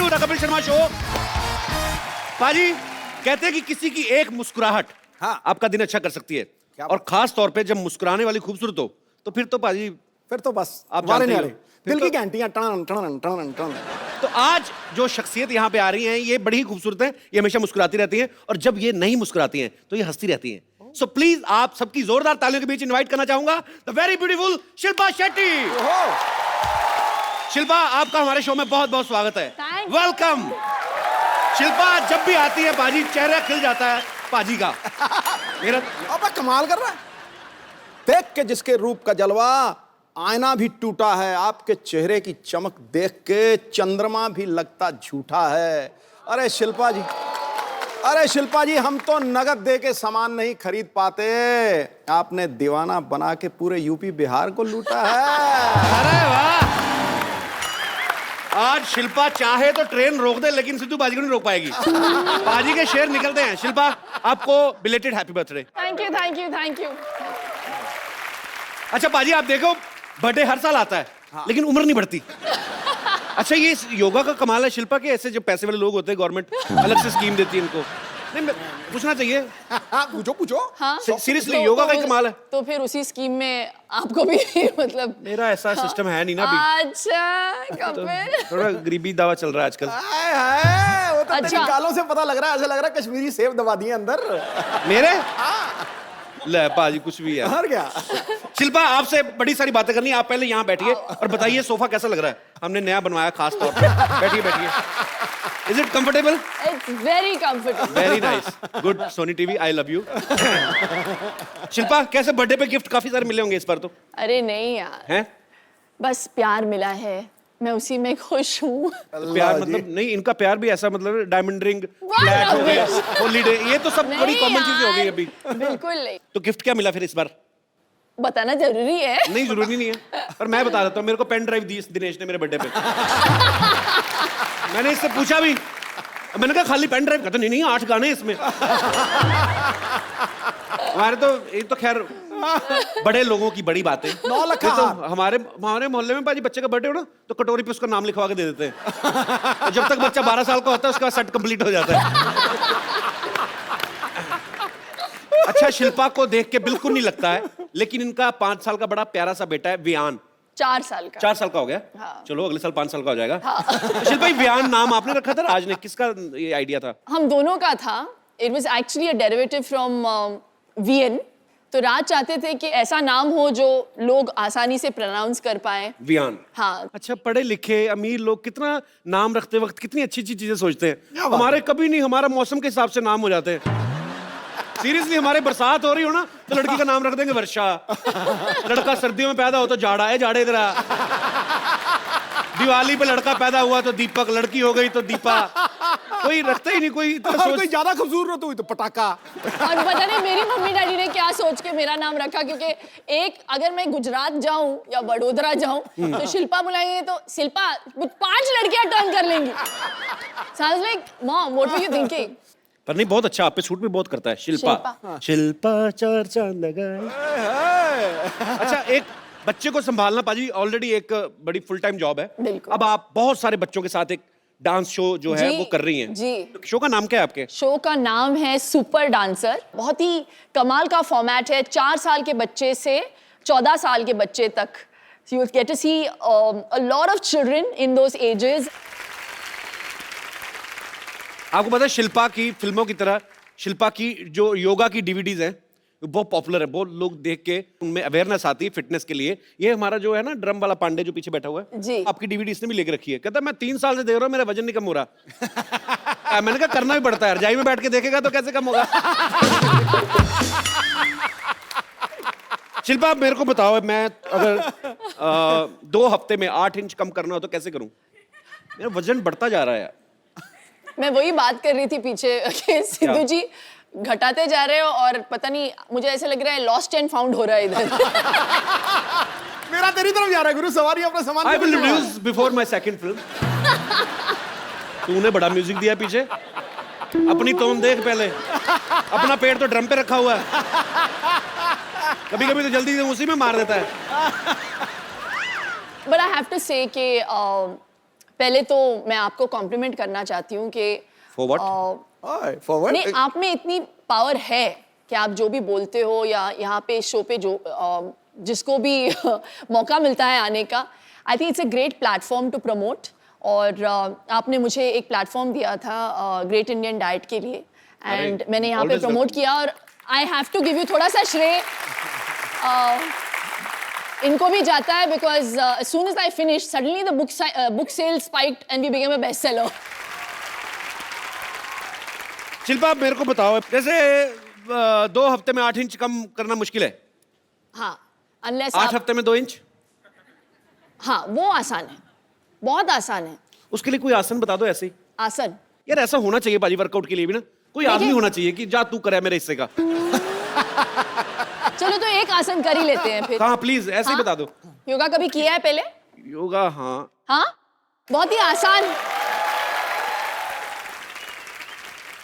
To the Kapil Sharma show. पाजी कहते हैं कि किसी की एक मुस्कुराहट आपका दिन अच्छा कर सकती है, और खास तौर पे जब मुस्कुराने वाली खूबसूरत हो तो फिर तो पाजी फिर तो बस आप जानते ही हो। दिल की घंटियां टन टन टन टन। तो आज जो शख्सियत यहाँ पे आ रही हैं ये बड़ी ही खूबसूरत हैं, ये हमेशा मुस्कुराती रहती हैं, और जब ये नहीं मुस्कुराती हैं तो ये हंसती रहती हैं। सो प्लीज आप सबकी जोरदार तालियों के बीच इनवाइट करना चाहूंगा the very beautiful Shilpa Shetty. Shilpa, आपका हमारे शो में बहुत बहुत स्वागत है। वेलकम। शिल्पा जब भी आती है पाजी चेहरा खिल जाता है पाजी का। मेरा अब कमाल कर रहा है, देख के जिसके रूप का जलवा आईना भी टूटा है, आपके चेहरे की चमक देख के चंद्रमा भी लगता झूठा है। अरे शिल्पा जी, अरे शिल्पा जी, हम तो नगद दे के सामान नहीं खरीद पाते, आपने दीवाना बना के पूरे यूपी बिहार को लूटा है। अरे वाह, आज शिल्पा चाहे तो ट्रेन रोक दे लेकिन सिद्धू बाजी को नहीं रोक पाएगी। बाजी के शेर निकलते हैं। शिल्पा, आपको belated happy birthday. Thank you thank you thank you. अच्छा बाजी, आप देखो बर्थडे हर साल आता है लेकिन उम्र नहीं बढ़ती। अच्छा, ये योगा का कमाल है शिल्पा के, ऐसे जो पैसे वाले लोग होते हैं गवर्नमेंट अलग से स्कीम देती है इनको। नहीं, पूछना चाहिए। पूछो पूछो। हाँ? सीरियसली योगा का ही कमाल है। तो फिर उसी स्कीम में आपको भी मतलब मेरा ऐसा सिस्टम है नहीं ना अभी। अच्छा कपिल, थोड़ा गरीबी दावा चल रहा है आजकल। वो तो अच्छा। तेरी गालों से पता लग रहा है, ऐसा लग रहा है कश्मीरी सेब दबा दिए अंदर। मेरे ले पाजी कुछ भी है। हर क्या। शिल्पा, आपसे बड़ी सारी बातें करनी है, आप पहले यहाँ बैठिए और बताइए सोफा कैसा लग रहा है, हमने नया बनवाया खास तौर पे। बैठिए बैठिए। Is it comfortable? It's very comfortable. Very nice, good. Sony TV, I love you. Shilpa, कैसे बर्थडे पे गिफ्ट काफी सारे मिले होंगे इस बार तो? अरे नहीं यार, हैं? बस प्यार मिला है, मैं उसी में खुश हूँ। प्यार मतलब नहीं, इनका प्यार भी ऐसा मतलब डायमंड रिंग, फ्लैट हो गया, हॉलीडे, ये तो सब बड़ी कॉमन चीजें हो गई अभी। बिल्कुल नहीं। तो गिफ्ट क्या मिला फिर इस बार? बताना जरूरी है? नहीं, जरूरी नहीं है, पर मैं बता देता हूँ। मेरे को पेन ड्राइव दी दिनेश ने मेरे बर्थडे पे। मैंने इससे पूछा भी, मैंने कहा खाली पेन ड्राइव? कहता नहीं नहीं, 8 गाने इसमें। हमारे तो ये तो खैर बड़े लोगों की बड़ी बातें। 9 लाख तो हमारे मोहल्ले में पाजी बच्चे का बर्थडे हो ना तो कटोरी पे उसका नाम लिखवा के दे देते हैं। तो जब तक बच्चा 12 साल का होता है उसका सेट कंप्लीट हो जाता है। अच्छा, शिल्पा को देख के बिल्कुल नहीं लगता है, लेकिन इनका 5 साल का बड़ा प्यारा सा बेटा है वियान। 4 साल का। 4 साल का हो गया। हाँ। चलो अगले साल 5 साल का हो जाएगा। तो शिल्पा, वियान नाम आपने रखा था राज ने, किसका ये आइडिया था? हम दोनों का था। It was actually a derivative from VN. तो राज चाहते थे कि ऐसा नाम हो जो लोग आसानी से प्रोनाउंस कर पाए। वियान। हाँ। अच्छा, पढ़े लिखे अमीर लोग कितना नाम रखते वक्त कितनी अच्छी अच्छी चीजें सोचते हैं। हमारे कभी नहीं, हमारा मौसम के हिसाब से नाम हो जाते हैं। सीरियसली, हमारे बरसात हो रही हो ना तो लड़की का नाम रख देंगे वर्षा। लड़का सर्दियों में पैदा हो तो जाड़ा है, जाड़े इधर। दिवाली पे लड़का पैदा हुआ तो दीपक, लड़की हो गई तो दीपा। कोई रखता ही नहीं कोई इतना कोई ज्यादा खूबसूरत हो तो पटाखा। और पता नहीं मेरी मम्मी डैडी ने क्या सोच के मेरा नाम रखा, क्योंकि एक अगर मैं गुजरात जाऊं या वडोदरा जाऊं तो शिल्पा बुलाएंगे तो शिल्पा 5 लड़कियां टर्न कर लेंगी। Sounds like mom, what were you thinking? पर नहीं, बहुत अच्छा, आप पे सूट भी बहुत करता है। शिल्पा शिल्पा 4 चांद लगाए। अच्छा, एक बच्चे को संभालना पाजी ऑलरेडी एक बड़ी फुल टाइम जॉब है। बिल्कुल। अब आप बहुत सारे बच्चों के साथ एक डांस शो जो है वो कर रही हैं। जी। शो का नाम क्या है आपके? शो का नाम है सुपर डांसर। बहुत ही कमाल का फॉर्मेट है। 4 साल के बच्चे से 14 साल के बच्चे तक। You will get to see a lot of children in those ages. आपको पता है शिल्पा की फिल्मों की तरह शिल्पा की जो योगा की डीवीडीज हैं बहुत पॉपुलर है, बहुत लोग देख के उनमें अवेयरनेस आती है फिटनेस के लिए। ये हमारा जो है ना ड्रम वाला पांडे जो पीछे बैठा हुआ है जी, आपकी डीवीडी इसने भी लेके रखी है। कहता मैं 3 साल से देख रहा हूँ, मेरा वजन नहीं कम हो रहा। मैंने कहा करना भी पड़ता है, रजाई में बैठ के देखेगा तो कैसे कम होगा। शिल्पा, मेरे को बताओ, मैं अगर 2 हफ्ते में 8 इंच कम करना हो तो कैसे करूं? मेरा वजन बढ़ता जा रहा है। मैं वही बात कर रही थी पीछे कि सिद्धू जी घटाते जा रहे हो और पता नहीं, मुझे ऐसे लग रहा है लॉस्ट एंड फाउंड हो रहा है इधर। मेरा तेरी तरफ जा रहा है गुरु, सवारी अपना सामान। I will introduce before my second film. तूने बड़ा म्यूजिक दिया पीछे, अपनी टोन देख पहले, अपना पेड़ तो ड्रम पे रखा हुआ है, कभी कभी तो जल्दी से उसी में मार देता है। But I have to say कि पहले तो मैं आपको कॉम्प्लीमेंट करना चाहती हूँ कि For what? फॉरवर्ड नहीं, आप में इतनी पावर है कि आप जो भी बोलते हो या यहाँ पे शो पे जो जिसको भी मौका मिलता है आने का, I think it's a great platform to promote. और आपने मुझे एक प्लेटफॉर्म दिया था ग्रेट इंडियन डाइट के लिए, एंड मैंने यहाँ पे always प्रमोट किया, और I have to give you थोड़ा सा श्रेय इनको भी जाता है, because as soon as I finished, suddenly the book sales spiked and we became a bestseller. Shilpa, मेरे को बताओ, जैसे 2 हफ्ते में 8 इंच कम करना मुश्किल है, हाँ, unless 8 आप, हफ्ते में 2 इंच, हाँ वो आसान है, बहुत आसान है। उसके लिए कोई आसन बता दो ऐसे ही। आसन यार ऐसा होना चाहिए बाजी, वर्कआउट के लिए भी ना कोई आदमी होना चाहिए कि जा तू करे मेरे हिस्से का। चलो तो एक आसन कर ही लेते हैं फिर। हाँ प्लीज ऐसे ही बता दो। योगा कभी किया है पहले? योगा, हाँ। हाँ, बहुत ही आसान।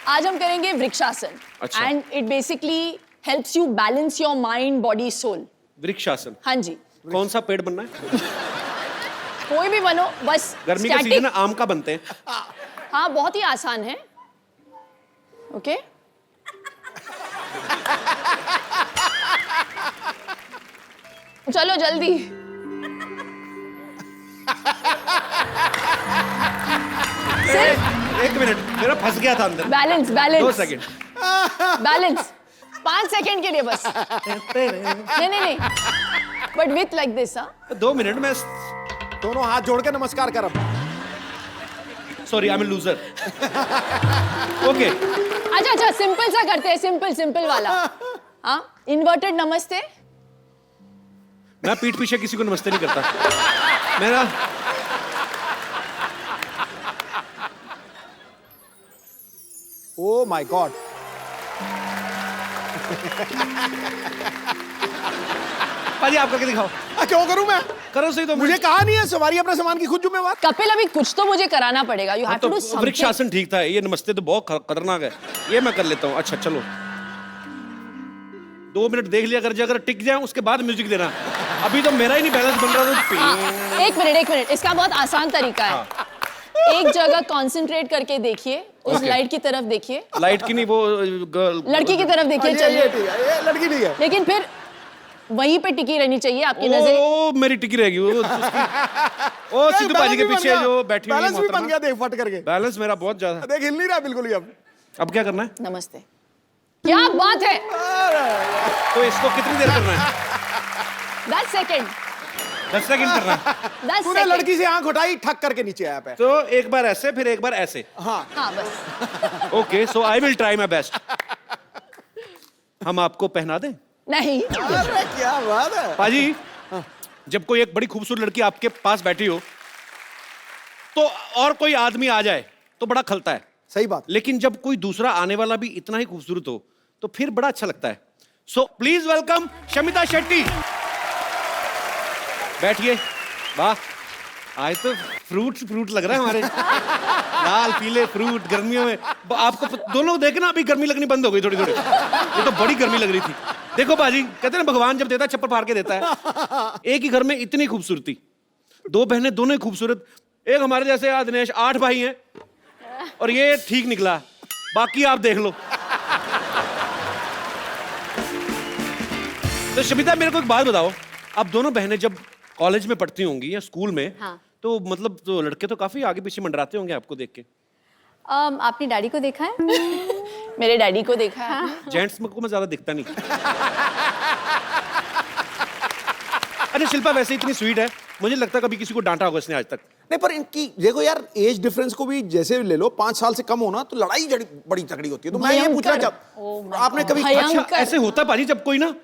आज हम करेंगे वृक्षासन। अच्छा। And it basically helps you balance your mind, body, soul. Vrikshasana, हाँ जी, कौन सा पेड़ बनना है? कोई भी बनो, बस गर्मी का static। सीजन है, आम का बनते हैं। हाँ, बहुत ही आसान है। ओके, चलो जल्दी। सिर्फ एक मिनट, मेरा फंस गया था अंदर। Balance, 2 balance, second. Balance 5 second के लिए बस। नहीं नहीं नहीं, बट विथ लाइक दिस। हाँ, 2 मिनट में। दोनों हाथ जोड़ के नमस्कार कर। अब sorry, I am loser. Okay, अच्छा अच्छा, सिंपल सा करते हैं, सिंपल सिंपल वाला। हाँ, इन्वर्टेड नमस्ते। मैं पीठ पीछे किसी को नमस्ते नहीं करता। मेरा ओ माय गॉड, पाजी आप करके दिखाओ। क्यों करूं मैं? करो सही तो। मुझे कहा नहीं है, सवारी अपने सामान की खुद जिम्मेवार। कपिल, अभी कुछ तो मुझे कराना पड़ेगा। You have to do something. Vrikshasana ठीक था, ये नमस्ते तो बहुत खतरनाक है, ये मैं कर लेता हूँ। अच्छा चलो, 2 मिनट देख लिया कर, अगर टिक जाए उसके बाद म्यूजिक देना। अभी तो मेरा ही नहीं बैलेंस बन रहा तो। एक मिनट, इसका बहुत आसान तरीका है। एक जगह कंसंट्रेट करके देखिए, उस Okay. लाइट की तरफ देखिए, लाइट की नहीं, वो लड़की की तरफ देखिए। ये चलिए, ठीक है, ये लड़की ठीक है। लेकिन फिर वहीं पे टिकी रहनी चाहिए आपकी नजर। ओ मेरी टिकी रहेगी वो ओ सिद्धू पाजी के पीछे जो बैठी हुई है बैलेंस भी बन मोहतरमा। गया, देख फट करके। बैलेंस मेरा बहुत ज्यादा। देख, हिल नहीं रहा बिल्कुल ही अब। अब क्या करना है? नमस्ते, क्या बात है। तो इसको कितनी देर करना है? 10 सेकंड, 10 सेकंड करना है। 10 तूने सेकंड। लड़की से आंख उठाई, ठक करके नीचे आया पे। तो एक बार ऐसे, फिर एक बार ऐसे। हाँ, हाँ बस। Okay, so I will try my best. हम आपको पहना दें? नहीं, अरे क्या बात है। पाजी, जब कोई एक बड़ी खूबसूरत लड़की आपके पास बैठी हो तो और कोई आदमी आ जाए तो बड़ा खलता है, सही बात। लेकिन जब कोई दूसरा आने वाला भी इतना ही खूबसूरत हो तो फिर बड़ा अच्छा लगता है। So please welcome Shamita Shetty. बैठिए। वाह, आज तो फ्रूट लग रहा है हमारे। लाल पीले फ्रूट गर्मियों में। आपको दोनों देखे ना, अभी गर्मी लगनी बंद हो गई थोड़ी थोड़ी। ये तो बड़ी गर्मी लग रही थी। देखो बाजी, कहते हैं ना भगवान जब देता है चप्पल फाड़ के देता है। एक ही घर में इतनी खूबसूरती, 2 बहनें दोनों ही खूबसूरत। एक हमारे जैसे दिनेश, 8 भाई हैं और ये ठीक निकला, बाकी आप देख लो। तो शमिता, मेरे को एक बात बताओ, आप दोनों बहनें जब कॉलेज में पढ़ती होंगी या स्कूल में, हाँ। तो मतलब तो लड़के तो काफी आगे पीछे मंडराते होंगे आपको देख के। आपने डैडी को देखा है? मेरे डैडी को देखा है। जेंट्स में को मैं ज्यादा दिखता नहीं। अरे शिल्पा वैसे इतनी स्वीट है, मुझे लगता है कभी किसी को डांटा होगा इसने आज तक। नहीं, पर इनकी देखो यार, एज डिफरेंस को भी जैसे ले लो, 5 साल से कम होना तो लड़ाई बड़ी तगड़ी होती है। तो मैं ये पूछना चाहता, आपने कभी भयंकर। अच्छा ऐसे होता है पाजी, जब कोई ना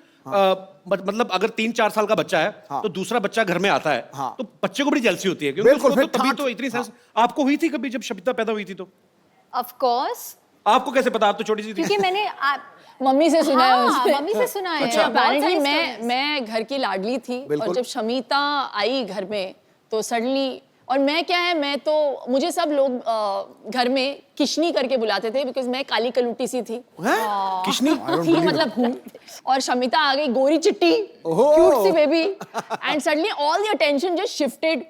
मतलब अगर 3-4 साल का बच्चा है तो दूसरा बच्चा घर में आता है तो बच्चे को बड़ी जेलसी होती है, क्योंकि बिल्कुल, उसको तो फिर तभी ठाठ- तो इतनी सेंस। आपको हुई थी कभी जब शमिता पैदा हुई थी? तो ऑफ कोर्स, आपको कैसे पता? आप तो छोटी सी थी। क्योंकि मैंने मम्मी से सुना है उसने। मम्मी से सुना है। अच्छा, बहुत सारी apparently stories। मैं घर की लाडली थी, और बिल्कुल। जब शमिता आई घर में तो सडनली, और मैं क्या है, मैं तो, मुझे सब लोग घर में किशनी करके बुलाते थे, बिकॉज मैं काली कलूटी सी थी। किशनी? थी मतलब हूँ। और शमिता आ गई गोरी चिट्टी, ओहो। क्यूट सी baby, and suddenly all the attention just shifted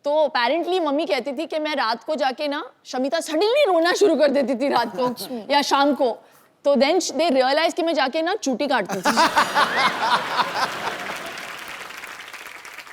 तो अपेरेंटली मम्मी कहती थी कि मैं रात को जाके ना शमिता सडनली रोना शुरू कर देती थी रात को या शाम को, तो देन दे रियलाइज कि मैं जाके ना चूटी काटती थी।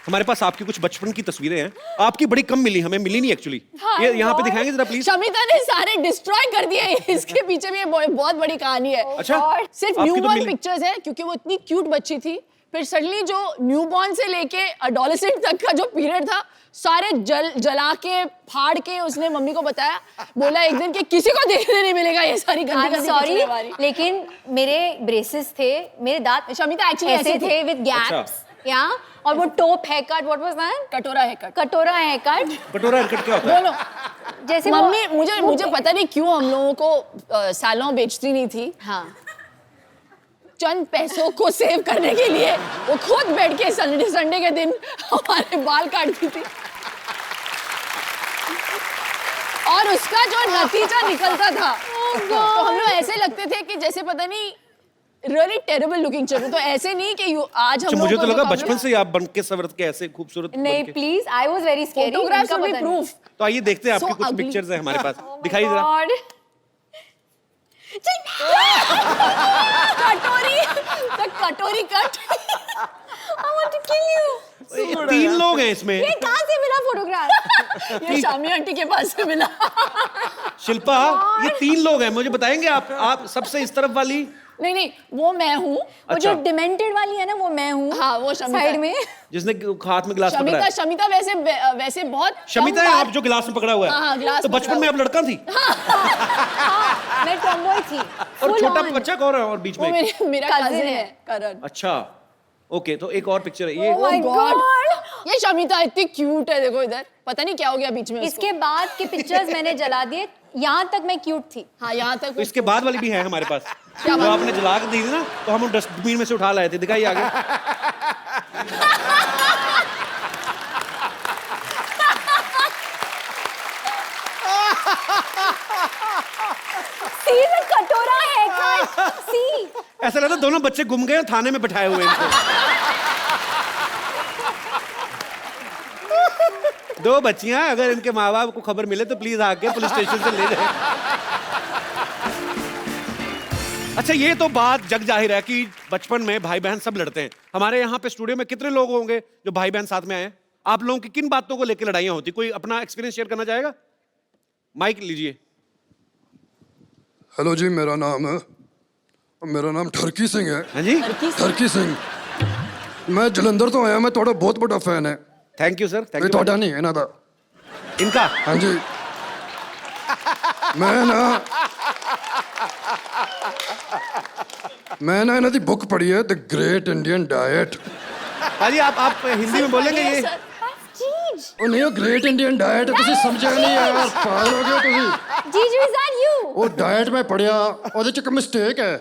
हमारे पास आपकी कुछ बचपन की तस्वीरें हैं, आपकी बड़ी कम मिली, हमें मिली नहीं एक्चुअली। हाँ, ये यहाँ पे दिखाएंगे जरा प्लीज। शमिता ने सारे डिस्ट्रॉय कर दिए, इसके पीछे भी बहुत बड़ी कहानी है। अच्छा, सिर्फ आपकी तो न्यूबॉर्न मिली- पिक्चर्स है क्योंकि वो इतनी क्यूट बच्ची थी। फिर सडनली जो न्यूबॉर्न से लेके एडोलेसेंट तक का जो पीरियड था, सारे जला के फाड़ के उसने मम्मी को बताया, बोला एक दिन कि किसी को देखने नहीं मिलेगा ये सारी गंदी सॉरी, लेकिन मेरे ब्रेसेस थे, मेरे दांत शमिता एक्चुअली ऐसे थे विद गैप्स, या और वो top hair cut, what was that? कटोरा है कट। कटोरा हेयर कट, कटोरा हेयर कट क्या होता है? दोनों जैसे मम्मी मुझे पता नहीं क्यों हम लोगों को सैलून बेचती नहीं थी। हाँ, चंद पैसों को सेव करने के लिए वो खुद बैठ के संडे के दिन हमारे बाल काटती थी, और उसका जो नतीजा निकलता था तो हम लोग ऐसे लगते थे कि जैसे पता नहीं रियली टेरेबल लुकिंग चाहिए। तो ऐसे नहीं कि आज हम अच्छा, मुझे लोगों तो को लगा जो बचपन से ही आप बन के सवर के ऐसे खूबसूरत नहीं बन के। Please, I was very scary. Photographs will be proof. तो आइए देखते हैं आपकी So कुछ ugly. पिक्चर्स हैं हमारे पास, दिखाइए जरा। गॉड, कटोरी द कटोरी cut. I want to kill you. ये 3 लोग हैं इसमें। ये कहाँ से मिला फोटोग्राफ? ये शामी आंटी के पास से मिला। शिल्पा, ये 3 लोग हैं, मुझे बताएंगे आप सबसे इस तरफ वाली? नहीं वो मैं हूँ। वो जो डिमेंटेड वाली है ना, वो मैं हूँ। हाँ, वो शमिता साइड है। में। जिसने हाथ में गिलास पकड़ा है। शमिता वैसे बहुत शमिता कम है बार- आप जो गिलास में पकड़ा हुआ है? हाँ, गिलास तो पकड़ा बचपन में आप लड़का थी? हाँ, मैं टॉमबॉय थी। और Full छोटा on। बच्चा कौन है और बीच वो में? मेरा Cousin कजिन है। है करण। अच्छा, ओके, तो एक और पिक्चर है ये। Oh my God! ये शमिता इतनी क्यूट है, देखो इधर, पता नहीं क्या हो गया बीच में उसको। इसके बाद के पिक्चर्स मैंने जला दिए, यहाँ तक मैं क्यूट थी। हाँ, यहाँ तक तो इसके बाद वाली भी है हमारे पास। क्या जो बात? आपने जला के दी थी ना, तो हम डस्टबिन में से उठा लाए थे, दिखाइए आगे। सी द कटोरा है कट, सी। ऐसा लगता है दोनों बच्चे गुम गए और थाने में बैठाए हुए हैं इनको। 2 बच्चियां, अगर इनके माँ बाप को खबर मिले तो प्लीज आके पुलिस स्टेशन से ले जाए। अच्छा, ये तो बात जग जाहिर है कि बचपन में भाई बहन सब लड़ते हैं। हमारे यहाँ पे स्टूडियो में कितने लोग होंगे जो भाई बहन साथ में आए हैं? आप लोगों की किन बातों को लेकर लड़ाइयाँ होती? कोई अपना एक्सपीरियंस शेयर करना चाहेगा? माइक लीजिए। हेलो जी, मेरा नाम ठरकी सिंह है। हाँ जी, ठरकी सिंह, मैं जलंधर तो आया, मैं थोड़ा बहुत बड़ा फैन है। थैंक यू सर, थैंक नहीं यू। थोड़ा नहीं है ना था। इनका हाँ जी, मैं ना इन्हों दी बुक पढ़ी है, द ग्रेट इंडियन डाइट। हाजी आप हिंदी में बोलेंगे ये? जीज, ਉਹ ਨਹੀਂ ਉਹ ਗ੍ਰੇਟ ਇੰਡੀਅਨ ਡਾਈਟ ਤੁਸੀਂ ਸਮਝਿਆ ਨਹੀਂ ਯਾਰ, ਪਾਗਲ ਹੋ ਗਏ ਤੁਸੀਂ। जीजू इज दैट यू? ਉਹ ਡਾਈਟ ਮੈਂ ਪੜਿਆ, ਉਹਦੇ ਚ ਇੱਕ ਮਿਸਟੇਕ ਹੈ,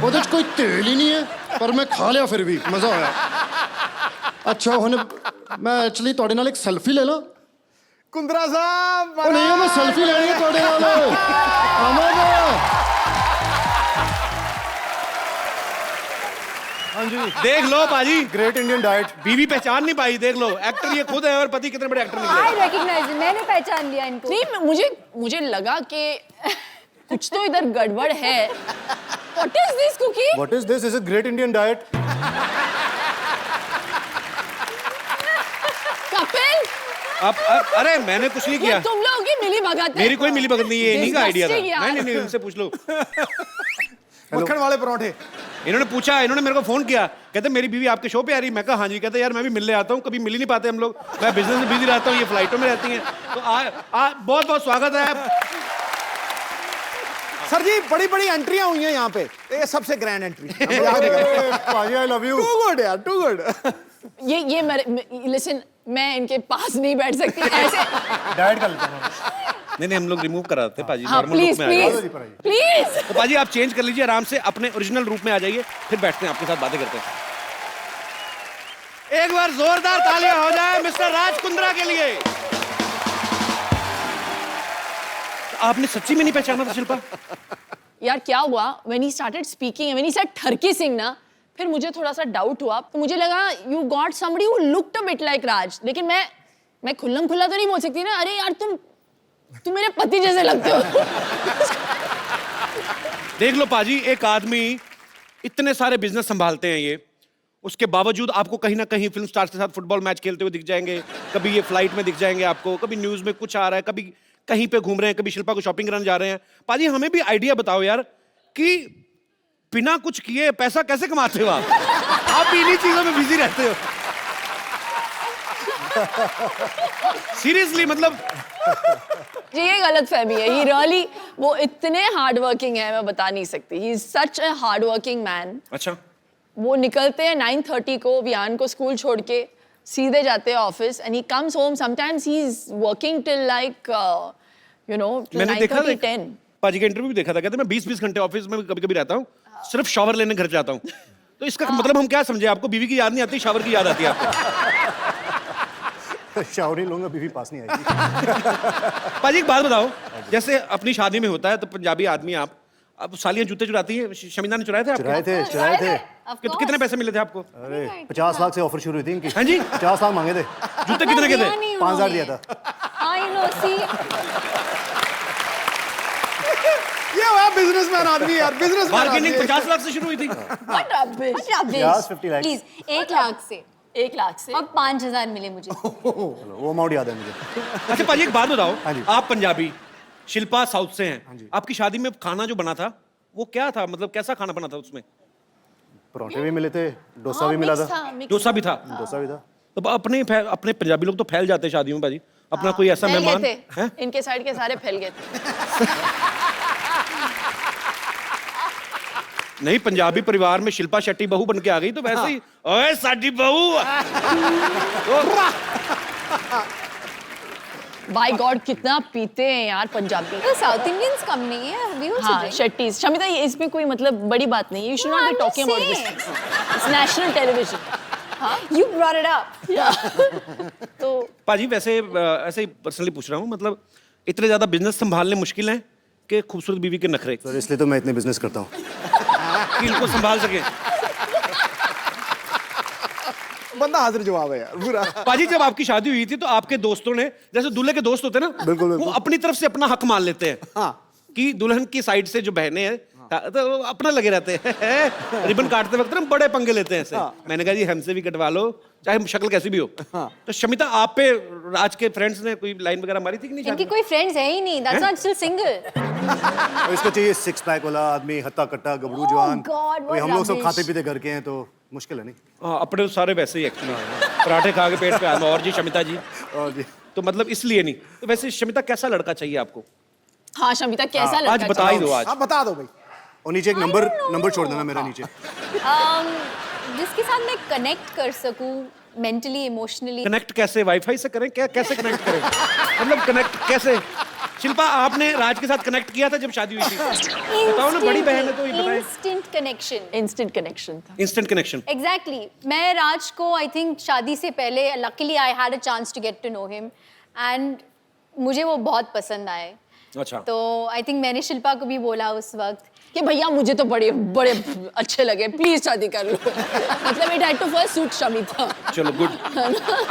ਉਹਦੇ ਚ ਕੋਈ ਤੇਲ ਹੀ ਨਹੀਂ ਹੈ, ਪਰ ਮੈਂ ਖਾ ਲਿਆ ਫਿਰ ਵੀ ਮਜ਼ਾ ਆਇਆ। ਅੱਛਾ, ਹੁਣ ਮੈਂ ਐਕਚੁਅਲੀ ਤੁਹਾਡੇ ਨਾਲ ਇੱਕ ਸੈਲਫੀ ਲੈ ਲਾਂ? कुंद्रा साहब, ਉਹ ਨਹੀਂ, ਮੈਂ ਸੈਲਫੀ ਲੈਣੀ ਹੈ ਤੁਹਾਡੇ ਨਾਲ। ਆਵਾਂਗਾ। हाँ जी, देख लो पाजी, ग्रेट इंडियन डाइट। बीवी पहचान नहीं पाई, देख लो, एक्टर ये खुद है और पति कितने बड़े एक्टर निकले। आई रिकॉग्नाइज, मैंने पहचान लिया इनको। नहीं, मुझे लगा कि कुछ तो इधर गड़बड़ है। What is this cookie? What is this? Is a great Indian diet? Kapil, अरे मैंने कुछ नहीं ये किया, तुम लोगों की मिली भगत है। मेरी कोई मिली भगत नहीं, ये इन्हीं का आइडिया था। Disgusting यार। नहीं उनसे पूछ लो। मक्खन वाले पराठे। इन्होंने पूछा, इन्होंने मेरे को फोन किया, कहते मेरी बीवी आपके शो पे आ रही। मैं कहा हाँ जी। कहते यार मैं भी मिलने आता हूँ, कभी मिल ही नहीं पाते हम लोग, मैं बिजनेस में बिजी रहता हूँ, ये फ्लाइटों में रहती हैं। तो बहुत बहुत स्वागत है। सर जी, बड़ी बड़ी एंट्रियां हुई हैं यहाँ पे, ये सबसे ग्रैंड एंट्री। पाजी, I love you. Too good यार, टू गुड। ये लिसन, मैं इनके पास नहीं बैठ सकती ऐसे। डाइट कर लेते हैं। नहीं हम लोग रिमूव करा देते पाजी, हाँ, नॉर्मल प्लीज रूप में आ जाइए। Please please. तो पाजी आप चेंज कर लीजिए आराम से, अपने ओरिजिनल रूप में आ जाइए, फिर बैठते हैं आपके साथ बातें करते हैं। एक बार जोरदार तालियां हो जाए मिस्टर राज कुंद्रा के लिए। आपने सच्ची में नहीं पहचाना था शिल्पा? यार क्या हुआ, when he started speaking, when he said ठरकी Singh ना, फिर मुझे थोड़ा सा डाउट हुआ। तो मुझे लगा you got somebody who looked a bit like राज, लेकिन मैं मैं खुल्लम खुल्ला तो नहीं बोल सकती ना, अरे यार तुम मेरे पति जैसे लगते हो। देख लो पाजी, एक आदमी इतने सारे बिजनेस संभालते हैं ये, उसके बावजूद आपको कहीं ना कहीं फिल्म स्टार्स के साथ फुटबॉल मैच खेलते हुए दिख जाएंगे, कभी ये फ्लाइट में दिख जाएंगे आपको, कभी न्यूज में कुछ आ रहा है, कभी कहीं पे घूम रहे हैं, कभी शिल्पा को शॉपिंग कराने जा रहे हैं। पाजी हमें भी आइडिया बताओ यार कि बिना कुछ किए पैसा कैसे कमाते हो आप भी इन्हीं चीजों में बिजी रहते हो। सीरियसली मतलब जी ये गलत फहमी है। ही रियली वो इतने हार्ड वर्किंग है, मैं बता नहीं सकती। He is such a hard working man. अच्छा, वो निकलते हैं 9:30 को वियान को स्कूल छोड़ के, सीधे जाते हैं office, and he comes home sometimes he is working till like you know मैंने देखा 9:30-10। पाजी का इंटरव्यू भी देखा था, कहते मैं 20-20 घंटे ऑफिस में कभी कभी रहता हूँ, सिर्फ शावर लेने घर जाता हूँ। तो इसका मतलब हम क्या समझे, आपको बीवी की याद नहीं आती, शावर की याद आती है आपको? शावर ही लूंगा, बीवी पास नहीं आएगी। पाजी एक बात बताओ, जैसे अपनी शादी में होता है तो पंजाबी आदमी आप, अब सालियां जूते चुराती हैं, शमीना ने चुराए थे आपके? चुराए थे। कितने पैसे मिले थे आपको? अरे 50 लाख से ऑफर शुरू हुई थी इनकी। हाँ जी, 50 लाख मांगे थे, जूते कितने के थे? 5000 दिया था। आई नो, सी ये हुआ बिजनेसमैन आदमी यार, बिजनेसमैन। बार्गेनिंग 50 लाख से शुरू हुई थी। What rubbish! 50 lakh. Please 1 lakh से 1 लाख से और 5000 मिले मुझे। चलो वो अमाउंट याद है मुझे। अच्छा पाजी एक बात बताओ, हाँ जी। आप पंजाबी, शिल्पा साउथ से हैं, आपकी शादी में खाना जो बना था वो क्या था, मतलब कैसा खाना बना था उसमें? परोठे भी मिले थे, डोसा भी मिला था। डोसा भी था? डोसा भी था। तो अपने पंजाबी लोग तो फैल जाते हैं शादियों में पाजी, अपना कोई ऐसा फैल मेहमान गए है? थे, इनके साइड के सारे फैल गए थे। नहीं, पंजाबी परिवार में शिल्पा शेट्टी बहू बन के आ गई तो वैसे ही, ओए साडी बहू। बाय गॉड कितना पीते हैं यार पंजाबी। तो साउथ इंडियंस कम नहीं है, we also हाँ, drink. शेट्टीज। शमिता ये इसमें कोई मतलब बड़ी बात नहीं है। You should not be I'm talking just about this. saying. It's national television. You brought it up. तो पाजी वैसे ऐसे ही पर्सनली पूछ रहा हूँ, मतलब इतने ज्यादा बिजनेस संभालने मुश्किल है कि खूबसूरत बीवी के नखरे सर इसलिए तो मैं इतने बिजनेस करता हूँ। कि इनको संभाल सके। बंदा हाजिर जवाब है यार पूरा। पाजी जब आपकी शादी हुई थी तो आपके दोस्तों ने, जैसे दूल्हे के दोस्त होते हैं ना, बिल्कुल, वो बिल्कुल। अपनी तरफ से अपना हक मान लेते हैं हाँ। कि दुल्हन की साइड से जो बहनें हैं तो वो अपना लगे रहते हैं। रिबन काटते वक्त ना बड़े पंगे लेते हैं ऐसे। मैंने कहा जी हमसे भी कटवा लो, चाहे शक्ल कैसी भी हो। तो शमिता आप पे राज के फ्रेंड्स ने कोई लाइन वगैरह मारी थी कि नहीं? इनकी कोई फ्रेंड्स है ही नहीं, that's not still single. और इसको चाहिए 6 पैक वाला आदमी, हत्ता कट्टा गबरू जवान। God, what भाई हम लोग सब rubbish. खाते पीते घर के हैं तो मुश्किल है नहीं। हाँ, अपने तो सारे वैसे ही एक्चुअली, पराठे खा के पेट पे आया। और जी शमिता जी, और जी तो मतलब इसलिए नहीं। तो वैसे शमिता कैसा लड़का चाहिए आपको? हाँ शमिता कैसा लगता आज बता ही दो आज। आप बता दो भाई। और नीचे एक नंबर छोड़ देना मेरा नीचे। जिसके साथ मैं कनेक्ट कर सकूं मेंटली, इमोशनली। कनेक्ट कैसे? वाईफाई से करें क्या? कैसे कनेक्ट करें? मतलब कनेक्ट कैसे? शिल्पा आपने राज के साथ कनेक्ट किया था जब शादी हुई थी? बताओ ना, बड़ी बहन है तो ये बताए। Instant connection. इंस्टेंट कनेक्शन था। Instant connection. एग्जैक्टली मैं राज को आई थिंक शादी से पहले luckily I had a chance to get to know him एंड मुझे वो बहुत पसंद आए। अच्छा, तो आई थिंक मैंने शिल्पा को भी बोला उस वक्त कि भैया मुझे तो बड़े बड़े अच्छे लगे, प्लीज शादी कर लो। मतलब it had to first suit Shamita. चलो गुड।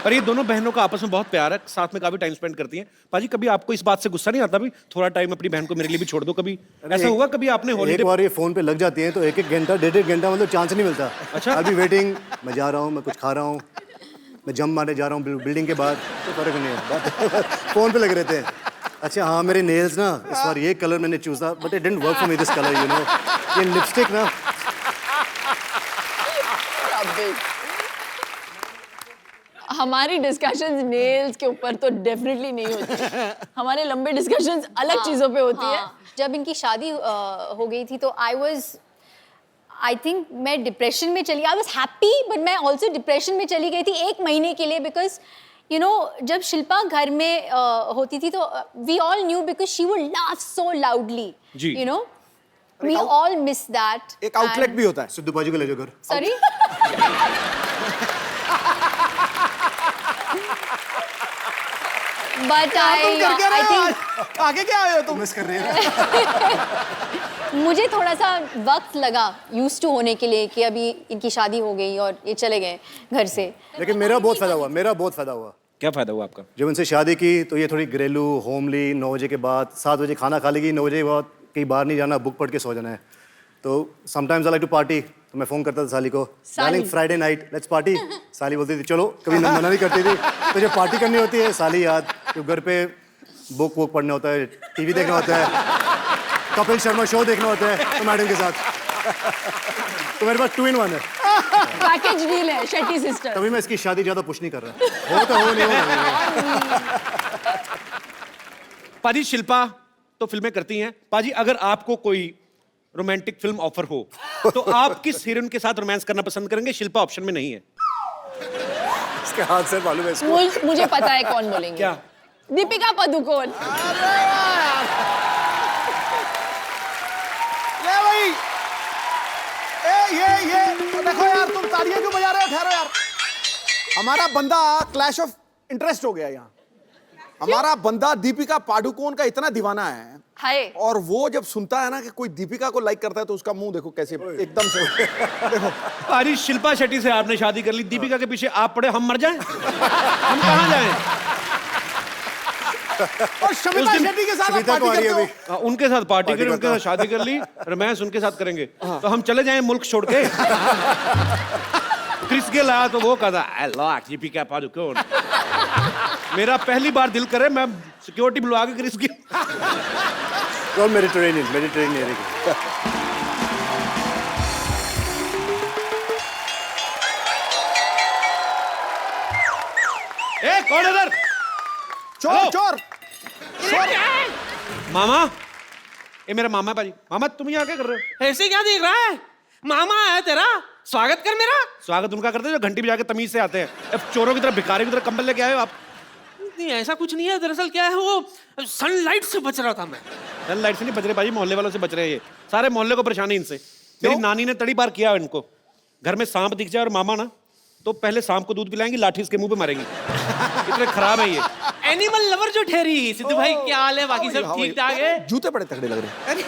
पर ये दोनों बहनों का आपस में बहुत प्यार है, साथ में काफी टाइम स्पेंड करती हैं। पाजी कभी आपको इस बात से गुस्सा नहीं आता भी थोड़ा टाइम अपनी बहन को मेरे लिए भी छोड़ दो? कभी ऐसा हुआ? कभी आपने एक हॉलीडे बार ये फोन पे लग जाती है तो 1-1 घंटा 1.5 घंटा मतलब चांस नहीं मिलता। अच्छा। I'll be वेटिंग, मैं जा रहा हूँ, मैं कुछ खा रहा हूँ, मैं जंप मारने जा रहा हूँ बिल्डिंग के बाहर, तो फर्क नहीं है। फोन पे लगे रहते हैं। अच्छा हाँ, मेरे नेल्स ना इस बार ये कलर मैंने चूज था but it didn't work for me this colour, you know. ये लिपस्टिक ना हमारी डिस्कशंस नेल्स के ऊपर तो डेफिनेटली नहीं होती। हमारे लंबे डिस्कशंस अलग चीजों पे होती है। जब इनकी शादी हो गई थी तो आई थिंक मैं डिप्रेशन में चली, आई वॉज हैप्पी बट मैं ऑल्सो डिप्रेशन में चली गई थी 1 महीने के लिए बिकॉज यू नो जब शिल्पा घर में होती थी तो we all knew because she would laugh so loudly, जी। You know we all miss that. एक आउटलेट भी होता है। सिद्धू बाजी को ले जाओ घर। सॉरी बट आई थिंक आगे क्या आए हो तुम? मिस कर रहे हैं। मुझे थोड़ा सा वक्त लगा यूज टू होने के लिए कि अभी इनकी शादी हो गई और ये चले गए घर से। लेकिन मेरा बहुत फायदा हुआ, मेरा बहुत फायदा हुआ। क्या फायदा हुआ आपका? जब उनसे शादी की तो ये थोड़ी घरेलू, होमली, 9 बजे के बाद 7 बजे खाना खा लेगी, 9 बजे के बाद कहीं बाहर नहीं जाना, बुक पढ़ के सो जाना है। तो sometimes I like to party, तो मैं फ़ोन करता था साली को, darling Friday night let's party. साली बोलती थी चलो, कभी मना नहीं करती थी। तो जब पार्टी करनी होती है साली याद, तो घर पे बुक वुक पढ़ना होता है, टीवी देखना होता है, कपिल शर्मा शो देखना होता है तो मैडम के साथ। तो मेरे पास 2 in 1 है। पैकेज डील है शेट्टी सिस्टर। तभी मैं इसकी शादी ज़्यादा पुश नहीं कर रहा। हो तो हो, नहीं हो। पाजी शिल्पा तो फिल्में करती हैं। पाजी अगर आपको कोई रोमांटिक फिल्म ऑफर हो तो आप किस हीरोइन के साथ रोमांस करना पसंद करेंगे? शिल्पा ऑप्शन में नहीं है। इसके हाथ से मालूम है इसको। मुझे पता है कौन बोलेंगे। क्या? दीपिका पादुकोण। ले भाई, ये देखो यार, तुम तालियां क्यों बजा रहे हो? ठहरो यार, हमारा बंदा क्लैश ऑफ इंटरेस्ट हो गया यहाँ। हमारा बंदा दीपिका पादुकोण का इतना दीवाना है, हाय। और वो जब सुनता है ना कि कोई दीपिका को लाइक करता है तो उसका मुंह देखो कैसे एकदम से देखो। पाजी शिल्पा शेट्टी से आपने शादी कर ली, दीपिका के पीछे आप पड़े, हम मर जाएं? हम कहाँ जाएं? और शमिता शेट्टी के साथ आप शमिता को पार्टी आ रही है करते हो। अभी। उनके साथ पार्टी करी, उनके साथ शादी कर ली, रोमांस उनके साथ करेंगे। तो हम चले जाएं मुल्क छोड़ के? क्रिस गेल आया तो वो कहता आई लव दीपिका पादुकोण। मेरा पहली बार दिल करे मैं सिक्योरिटी बुलवा के क्रिस गेल। और मेडिटेरेनियन एरिया की। ए कौन इधर? चोर हेलो। चोर मामा, ये मेरा मामा है पाजी। मामा तुम यहाँ क्या कर रहे हो? ऐसे क्या देख रहा है? मामा है तेरा, स्वागत कर मेरा। स्वागत उनका करते हैं जो घंटी बजा के तमीज से आते हैं। अब चोरों की तरह, भिखारी की तरह कंबल लेके आए हो आप। नहीं ऐसा कुछ नहीं है, दरअसल क्या है वो सनलाइट से बच रहा था मैं। लाइट से नहीं बच रहे पाजी, मोहल्ले वालों से बच रहे हैं। ये सारे मोहल्ले को परेशानी इनसे। मेरी नानी ने तड़ी पार किया इनको। घर में सांप दिख जाए और मामा ना, तो पहले सांप को दूध पिलाएंगी, लाठी इसके मुंह पे मारेंगी। इतने खराब है ये। एनिमल लवर जो ठहरी। सिद्धू भाई क्या हाल है? बाकी सब ठीक ठाक है? जूते बड़े तगड़े लग रहे हैं। अरे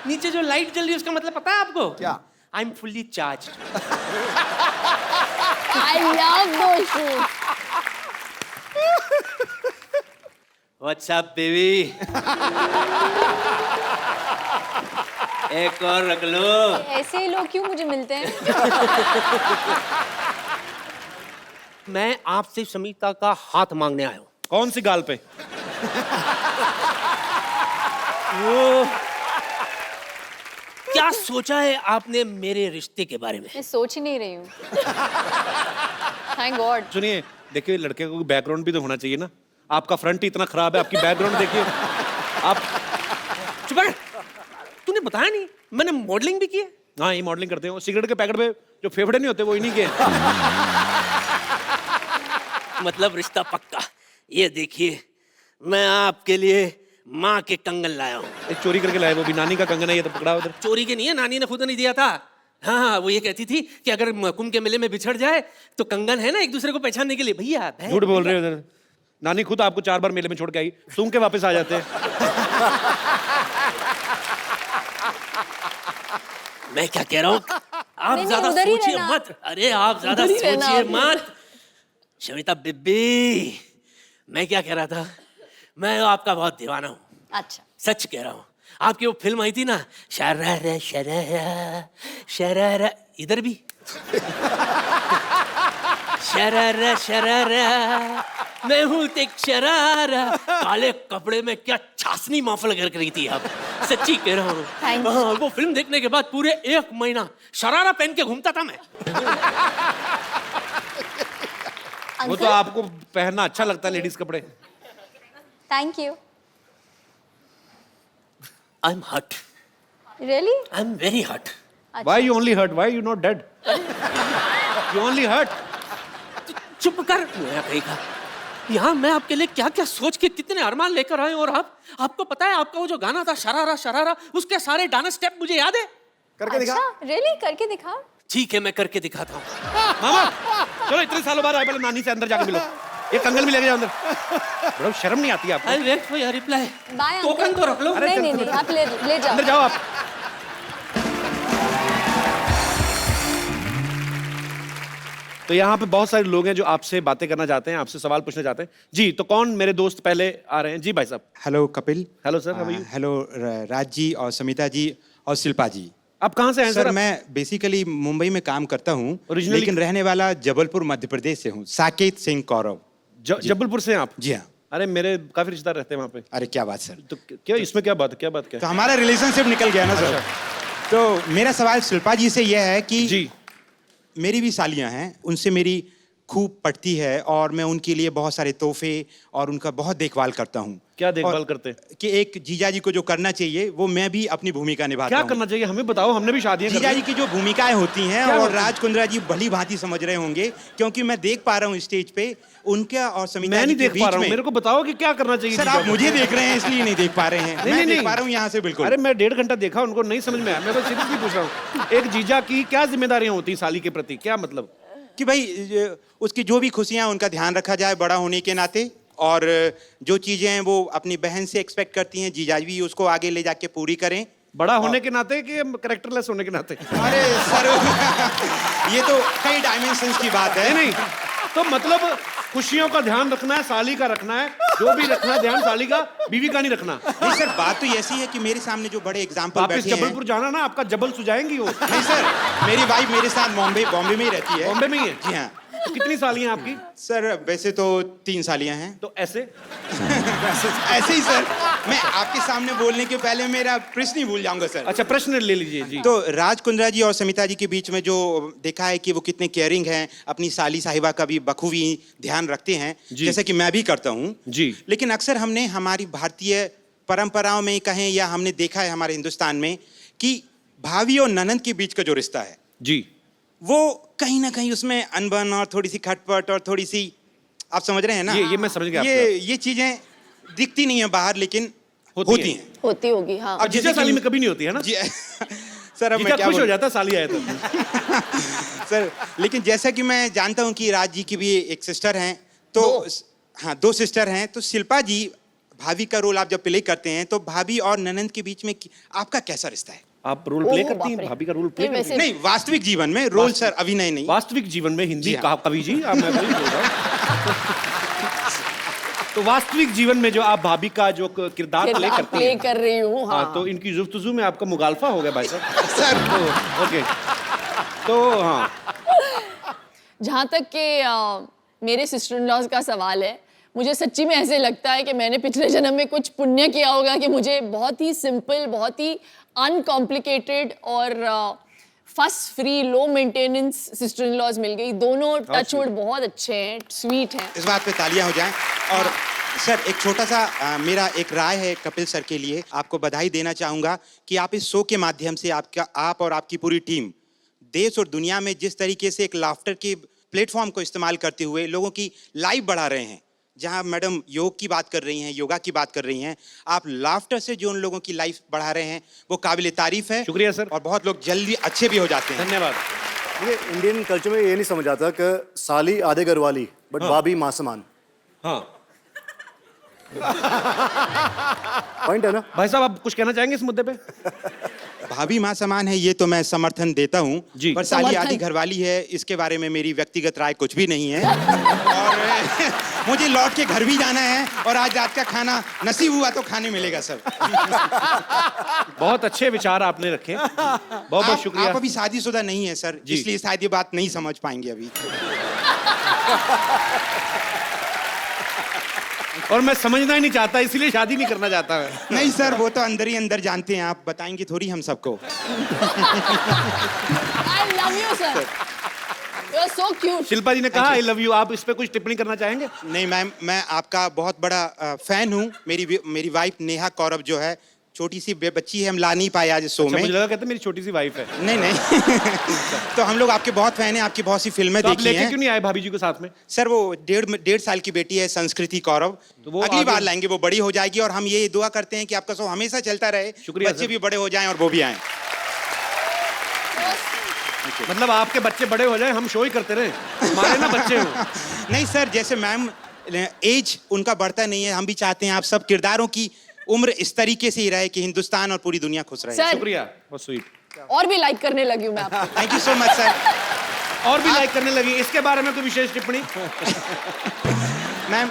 नीचे जो लाइट जल रही है उसका मतलब पता है आपको? क्या? I am fully charge. I love those shoes. What's up, baby? एक और रख लो। ऐसे ही लोग क्यों मुझे मिलते हैं? मैं आपसे शमिता का हाथ मांगने आया हूँ। कौन सी गाल पे? वो क्या सोचा है आपने मेरे रिश्ते के बारे में? मैं सोच ही नहीं रही हूँ। Thank God. सुनिए, देखिए लड़के को बैकग्राउंड भी तो होना चाहिए ना। आपका फ्रंट ही इतना खराब है, आपकी बैकग्राउंड देखिए। आप चुप कर। तूने बताया नहीं मैंने मॉडलिंग भी की है। हाँ, ये मॉडलिंग करते हो। सिगरेट के पैकेट पे जो फेफड़े नहीं होते वो इन्हीं के। मतलब रिश्ता पक्का। ये देखिए मैं आपके लिए माँ के कंगन लाया हूँ। एक चोरी करके लाए, वो भी नानी का कंगन है। ये तो पकड़ा उधर। चोरी के नहीं है, नानी ने खुद नहीं दिया था। हाँ वो ये कहती थी कि अगर कुंभ के मेले में बिछड़ जाए तो कंगन है ना एक दूसरे को पहचानने के लिए। भैया झूठ बोल रहे हो उधर। नानी खुद आपको 4 बार मेले में छोड़ के आई, सूंघ के वापस आ जाते हैं। मैं क्या कह रहा हूँ, आप नहीं, ज्यादा उधर ही सोचिए रहना। मत। अरे आप ज्यादा उधर ही रहना सोचिए आप। मत। शमिता बेबी, मैं क्या कह रहा था, मैं आपका बहुत दीवाना हूँ। अच्छा। सच कह रहा हूँ। आपकी वो फिल्म आई थी ना, शरारा शरारा शरारा, इधर भी शरारा शरारा, मैं हूँ एक शरारा। काले कपड़े में क्या छासनी महफिल कर रही थी आप। सच्ची कह रहा हूँ। Thank you. हाँ, वो फिल्म देखने के बाद पूरे 1 महीना शरारा पहन के घूमता था मैं। वो तो आपको पहनना अच्छा लगता है, लेडीज कपड़े। Thank you. आई एम हट। रियली? आई एम वेरी हट। Why you only hurt? Why you not dead? You only hurt. चुप कर मेरा कहेगा। यहाँ मैं आपके लिए क्या क्या सोच के कितने अरमान लेकर आए हूँ, और आपको पता है आपका वो जो गाना था शरारा शरारा, उसके सारे डांस स्टेप मुझे याद है। करके दिखा। अच्छा, रियली? करके दिखा। ठीक है मैं करके दिखाता हूँ। मामा चलो, इतने सालों बाद आए, पहले नानी से अंदर जाके मिलो। ये कंगन भी लेके जाओ अंदर। बड़ा शर्म नहीं आती आपको? I wait for your reply. Bye token तो रख लो। नहीं नहीं नहीं, आप ले जाओ। अंदर जाओ आप। तो यहाँ पे बहुत सारे लोग हैं जो आपसे बातें करना चाहते हैं, आपसे सवाल पूछना चाहते हैं। जी, तो कौन मेरे दोस्त पहले आ रहे हैं? जी भाई साहब। Hello Kapil. Hello sir, how are you? Hello Raj ji और समिता जी और शिल्पा जी। आप कहाँ से हैं सर सर? मैं बेसिकली मुंबई में काम करता हूँ, Originally- लेकिन रहने वाला जबलपुर मध्य प्रदेश से हूँ। साकेत सिंह कौरव। जबलपुर से हैं आप? जी हाँ। अरे मेरे काफी रिश्तेदार रहते हैं वहाँ पे। अरे क्या बात सर। तो क्या इसमें क्या बात है? क्या बात क्या तो हमारा रिलेशनशिप निकल गया ना सर। तो मेरा सवाल शिल्पा जी से यह है कि जी, मेरी भी सालियाँ हैं, उनसे मेरी खूब पटती है और मैं उनके लिए बहुत सारे तोहफे और उनका बहुत देखभाल करता हूँ। क्या देखभाल और करते हैं? कि एक जीजा जी को जो करना चाहिए वो मैं भी अपनी भूमिका निभाता क्या हूँ। करना चाहिए हमें बताओ, हमने भी शादियां जीजा कर जी की जो भूमिकाएं होती हैं क्या और होती हैं? राज कुंद्रा जी भली भांति समझ रहे होंगे, क्योंकि मैं देख पा रहा हूँ स्टेज पे उनका और समिता मैं जी नहीं के देख बीच पा रहा हूँ, में। मेरे को बताओ कि क्या करना चाहिए। सर जीजा आप को। मुझे देख रहे हैं इसलिए नहीं देख पा रहे हैं। नहीं, मैं नहीं, देख पा रहा हूँ यहाँ से बिल्कुल। अरे मैं 1.5 घंटा देखा, उनको नहीं समझ में आया। मैं बस सीरियसली पूछ रहा हूँ, एक जीजा की क्या जिम्मेदारियां होती हैं साली के प्रति? क्या मतलब? कि भाई उसकी जो भी खुशियां उनका ध्यान रखा जाए बड़ा होने के नाते, और जो चीजें हैं वो अपनी बहन से एक्सपेक्ट करती हैं, जीजा भी उसको आगे ले जाके पूरी करें। बड़ा होने के नाते कि कैरेक्टरलेस होने के नाते? अरे सर ये तो कई डायमेंशंस की बात है। नहीं तो मतलब खुशियों का ध्यान रखना है, साली का रखना है, जो भी रखना है ध्यान साली का, बीवी का नहीं रखना। नहीं सर, बात तो ऐसी है कि मेरे सामने जो बड़े एग्जाम्पल वापस बैठे हैं। जबलपुर जाना ना, आपका जबल सुझाएंगी वो। नहीं सर, मेरी वाइफ मेरे साथ बॉम्बे में ही रहती है। बॉम्बे में ही है? जी हाँ तो कितनी सालियां आपकी? सर, वैसे तो 3 सालियां हैं। तो ऐसे ऐसे ही सर, मैं आपके सामने बोलने के पहले मेरा प्रश्न ही भूल जाऊंगा सर। अच्छा, प्रश्न ले लीजिए जी। तो राज कुंद्रा जी और समिता जी के बीच में जो देखा है कि वो कितने केयरिंग हैं, अपनी साली साहिबा का भी बखूबी ध्यान रखते हैं, जी। जैसे कि मैं भी करता हूँ जी। लेकिन अक्सर हमने हमारी भारतीय परंपराओं में कहें या हमने देखा है हमारे हिंदुस्तान में कि भाभी और ननंद के बीच का जो रिश्ता है जी, वो कहीं ना कहीं उसमें अनबन और थोड़ी सी खटपट और थोड़ी सी, आप समझ रहे हैं ना? ये मैं समझ गया ये चीजें दिखती नहीं है बाहर, लेकिन होती हैं। होती होगी, हाँ। अब जीजा साली में कभी नहीं होती है ना? जी सर, अब मैं जीजा क्या खुश हो बोलूं? जाता है साली आए तो। सर, लेकिन जैसा कि मैं जानता हूं कि राज जी की भी एक सिस्टर हैं, तो हाँ 2 सिस्टर हैं, तो शिल्पा जी भाभी का रोल आप जब प्ले करते हैं तो भाभी और ननंद के बीच में आपका कैसा रिश्ता है? आप रोल प्ले ओह, करती हैं? बाप रे। भाभी का रोल प्ले नहीं, करती हैं? वैसे- नहीं, वास्तविक जीवन में रोल सर, अभिनय नहीं। वास्तविक जीवन में हिंदी जी हाँ। कवि जी, आप मैं वही बोल रहा हूँ। तो वास्तविक जीवन में जो आप भाभी का जो किरदार प्ले करती प्ले हैं, कर रही हूँ, हाँ। हाँ, तो इनकी जुफ्तजू में आपका मुगालफा हो गया भाई साहब। सर तो ओके, तो हाँ, जहाँ तक कि मेरे सिस्टर इन लॉज का सवाल है, मुझे सच्ची में ऐसे लगता है कि मैंने पिछले जन्म में कुछ पुण्य किया होगा कि मुझे बहुत ही सिंपल, बहुत ही अनकॉम्प्लिकेटेड और fuss free, low maintenance sister in laws मिल गई। दोनों टचवुड बहुत अच्छे हैं, स्वीट हैं। इस बात पे तालियां हो जाएं। और सर, एक छोटा सा मेरा एक राय है कपिल सर के लिए, आपको बधाई देना चाहूंगा कि आप इस शो के माध्यम से आप और आपकी पूरी टीम देश और दुनिया में जिस तरीके से एक लाफ्टर के प्लेटफॉर्म को इस्तेमाल करते हुए लोगों की लाइफ बढ़ा रहे हैं। जहां मैडम योग की बात कर रही हैं, योगा की बात कर रही हैं, आप लाफ्टर से जो उन लोगों की लाइफ बढ़ा रहे हैं वो काबिल तारीफ है। शुक्रिया सर। और बहुत लोग जल्दी अच्छे भी हो जाते हैं। धन्यवाद। ये इंडियन कल्चर में ये नहीं समझ आता कि साली आधे घर वाली बट भाभी माँ समान। हाँ पॉइंट है ना? भाई साहब, आप कुछ कहना चाहेंगे इस मुद्दे पे? भाभी माँ समान है, ये तो मैं समर्थन देता हूँ जी। पर साली समर्थन? आधी घरवाली है, इसके बारे में मेरी व्यक्तिगत राय कुछ भी नहीं है। और मुझे लौट के घर भी जाना है और आज रात का खाना नसीब हुआ तो खाने मिलेगा सर। बहुत अच्छे विचार आपने रखे, बहुत बहुत आप शुक्रिया। अभी शादीशुदा नहीं है सर, जी। इसलिए शायद ये बात नहीं समझ पाएंगे अभी। और मैं समझना ही नहीं चाहता, इसलिए शादी नहीं करना चाहता मैं। नहीं सर, वो तो अंदर ही अंदर जानते हैं, आप बताएंगे थोड़ी हम सबको। I love you, sir. You're so cute. Shilpa जी ने कहा आई लव यू, आप इस पे कुछ टिप्पणी करना चाहेंगे? नहीं मैम, मैं आपका बहुत बड़ा फैन हूँ। मेरी वाइफ नेहा कौरव जो है, छोटी सी बच्ची है, हम ला नहीं पाए आज शो अच्छा, में। मुझे लगा कहते मेरी छोटी सी वाइफ है। नहीं नहीं तो हम लोग आपके बहुत फैन हैं, आपकी बहुत सी फिल्में तो आप देखी लेके हैं। क्यों नहीं आए भाभी जी को साथ में? सर, वो 1.5 साल की बेटी है संस्कृति कौरव, तो वो अगली आगे- बार लाएंगे, वो बड़ी हो जाएगी और हम ये दुआ करते हैं कि आपका शो हमेशा चलता रहे, शुक्रिया बच्चे सर। भी बड़े हो जाएं और वो भी आएं। मतलब आपके बच्चे बड़े हो जाए, हम शो ही करते रहे, हमारे ना बच्चे हो। नहीं सर, जैसे मैम एज उनका बढ़ता नहीं है, हम भी चाहते हैं आप सब किरदारों की उम्र इस तरीके से ही रहे कि हिंदुस्तान और पूरी दुनिया खुश रहे। सर, शुक्रिया, बहुत स्वीट। और भी लाइक करने लगी हूँ मैं आपको। Thank you so much sir. और भी लाइक करने लगी। इसके बारे में कोई विशेष टिप्पणी? मैम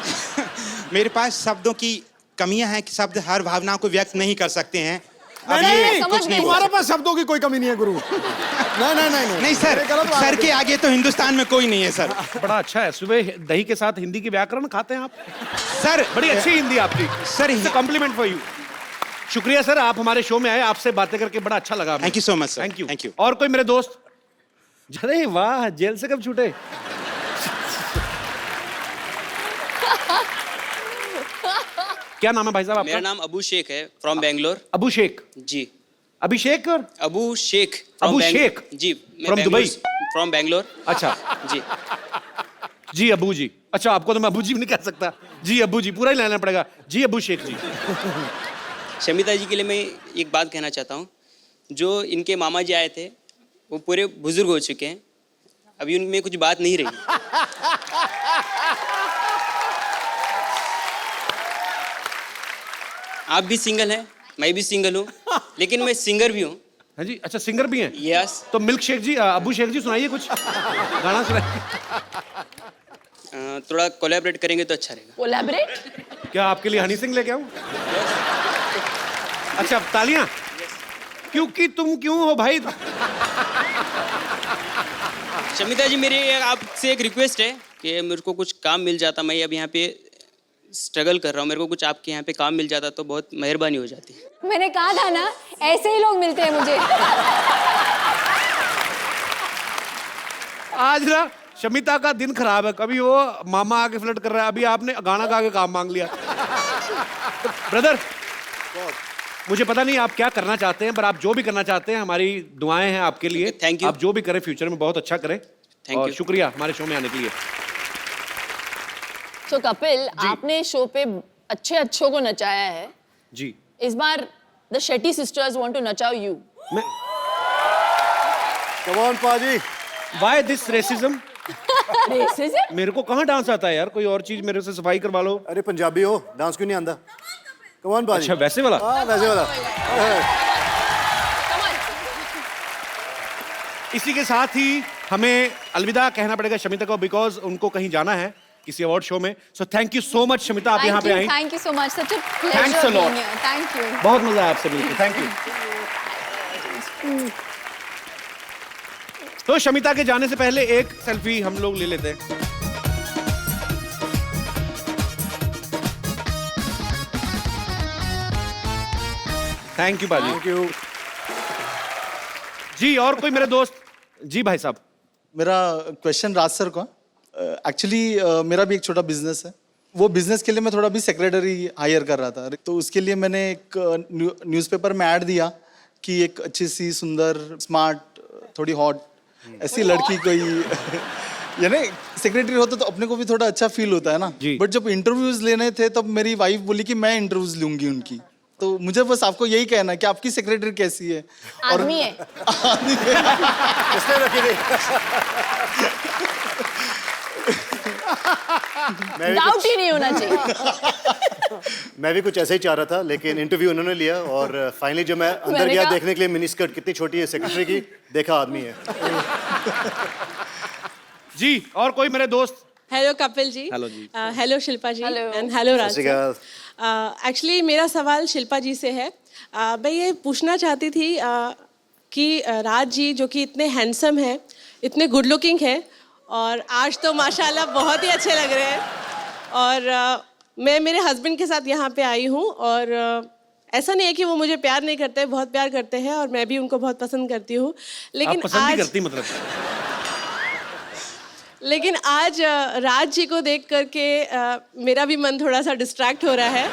मेरे पास शब्दों की कमियां हैं कि शब्द हर भावना को व्यक्त नहीं कर सकते हैं। अब नहीं, ये नहीं, कुछ नहीं तुम्हारे पास शब्दों की कोई कमी नहीं है गुरु। नहीं नहीं नहीं नहीं सर, ये गलत बात सर है। के आगे तो हिंदुस्तान में कोई नहीं है सर। बड़ा अच्छा है, सुबह दही के साथ हिंदी की व्याकरण खाते हैं आप। सर बड़ी अच्छी हिंदी आपकी सर। Complement for you. शुक्रिया सर, आप हमारे शो में आए, आपसे बातें करके बड़ा अच्छा लगा। Thank you so much sir. Thank you. Thank you. और कोई मेरे दोस्त? अरे वाह, जेल से कब छूटे? क्या नाम है भाई साहब आपका? मेरा नाम अबू शेख है, फ्रॉम बैंगलोर। अबू शेख? जी। अभिषेक और अबू शेख। अबू शेख? जी। From Dubai? फ्रॉम बैंगलोर। अच्छा जी। जी अबू जी। अच्छा, आपको तो मैं अबू जी भी नहीं कह सकता। जी अबू जी पूरा ही लेना पड़ेगा। जी अबू शेख जी। शमिता जी के लिए मैं एक बात कहना चाहता हूँ। जो इनके मामा जी आए थे वो पूरे बुजुर्ग हो चुके हैं, अभी उनमें कुछ बात नहीं रही। आप भी सिंगल हैं, मैं भी सिंगल हूँ, लेकिन मैं सिंगर भी हूँ। हाँ जी, अच्छा सिंगर भी हैं? यस। तो मिल्क शेख जी, अबू शेख जी सुनाइए कुछ गाना सुनाइए। थोड़ा कोलैबोरेट करेंगे तो अच्छा रहेगा। कोलैबोरेट? क्या आपके लिए हनी सिंह लेके आऊं? अच्छा, तालियां। क्योंकि तुम क्यों हो भाई? शमिता जी, मेरे आपसे एक रिक्वेस्ट है कि मेरे को कुछ काम मिल जाता। मैं अब यहाँ पे स्ट्रगल कर रहा हूँ, मेरे को कुछ आपके यहाँ पे काम मिल जाता तो बहुत मेहरबानी हो जाती। मैंने कहा था ना, ऐसे ही लोग मिलते हैं मुझे। आज ना शमिता का दिन खराब है। कभी वो मामा आके फ्लर्ट कर रहा है, अभी आपने गाना गा के काम मांग लिया। ब्रदर, मुझे पता नहीं आप क्या करना चाहते हैं, पर आप जो भी करना चाहते हैं हमारी दुआएं हैं आपके लिए। Thank you. आप जो भी करें फ्यूचर में बहुत अच्छा करें। थैंक और यू। शुक्रिया हमारे शो में आने के लिए। तो कपिल, आपने शो पे अच्छों को नचाया है। जी। इस बार द शेट्टी सिस्टर्स वांट टू नचाओ यू। कम ऑन पाजी। Why this racism? रेसिज्म? मेरे को कहाँ डांस आता है यार? कोई और चीज मेरे से सफाई करवा लो। अरे पंजाबी हो, डांस क्यों नहीं आंदा? कम ऑन पाजी। अच्छा, वैसे वाला? हाँ, वैसे वाला। इसी के साथ ही हमें अलविदा कहना पड़ेगा शमिता को, बिकॉज उनको कहीं जाना है किसी अवार्ड शो में। So thank you so much Shamita, आप यहाँ पे आई। Thank you so much, such a Thanks a pleasure lot. Being here. Thank you. बहुत मजा आया आपसे मिलकर। Thank you. तो शमिता के जाने से पहले एक सेल्फी हम लोग ले लेते हैं। थैंक यू बाजी। Thank you. जी, और कोई मेरे दोस्त? जी भाई साहब। मेरा क्वेश्चन राज सर को। एक्चुअली मेरा भी एक छोटा बिजनेस है। वो बिजनेस के लिए मैं थोड़ा भी सेक्रेटरी हायर कर रहा था, तो उसके लिए मैंने एक न्यूज़पेपर में ऐड दिया कि एक अच्छी सी सुंदर स्मार्ट थोड़ी हॉट ऐसी लड़की कोई यानी सेक्रेटरी होता तो अपने को भी थोड़ा अच्छा फील होता है ना। जी। बट जब इंटरव्यूज लेने थे तब मेरी वाइफ बोली कि मैं इंटरव्यूज लूंगी उनकी। तो मुझे बस आपको यही कहना है कि आपकी सेक्रेटरी कैसी है? आदमी है। इसने रखी थी। डाउट ही नहीं होना चाहिए। मैं भी कुछ ऐसे ही चाह रहा था, लेकिन इंटरव्यू उन्होंने लिया और फाइनली जब मैं अंदर मैंने गया कहा- देखने के लिए मिनी स्कर्ट कितनी छोटी है सेक्रेटरी की, देखा आदमी है। जी, और कोई मेरे दोस्त? हेलो कपिल जी। हेलो जी। Hello Shilpa ji. Hello. And hello Raj सत श्री अकाल। एक्चुअली मेरा सवाल शिल्पा जी से है। मैं ये पूछना चाहती थी कि राज जी जो कि इतने हैंडसम हैं, इतने गुड लुकिंग हैं, और आज तो माशाल्लाह बहुत ही अच्छे लग रहे हैं। और मैं मेरे हस्बैंड के साथ यहाँ पे आई हूँ, और ऐसा नहीं है कि वो मुझे प्यार नहीं करते, बहुत प्यार करते हैं, और मैं भी उनको बहुत पसंद करती हूँ। लेकिन आप पसंद नहीं आज करती मतलब? लेकिन आज राज जी को देख करके मेरा भी मन थोड़ा सा डिस्ट्रैक्ट हो रहा है।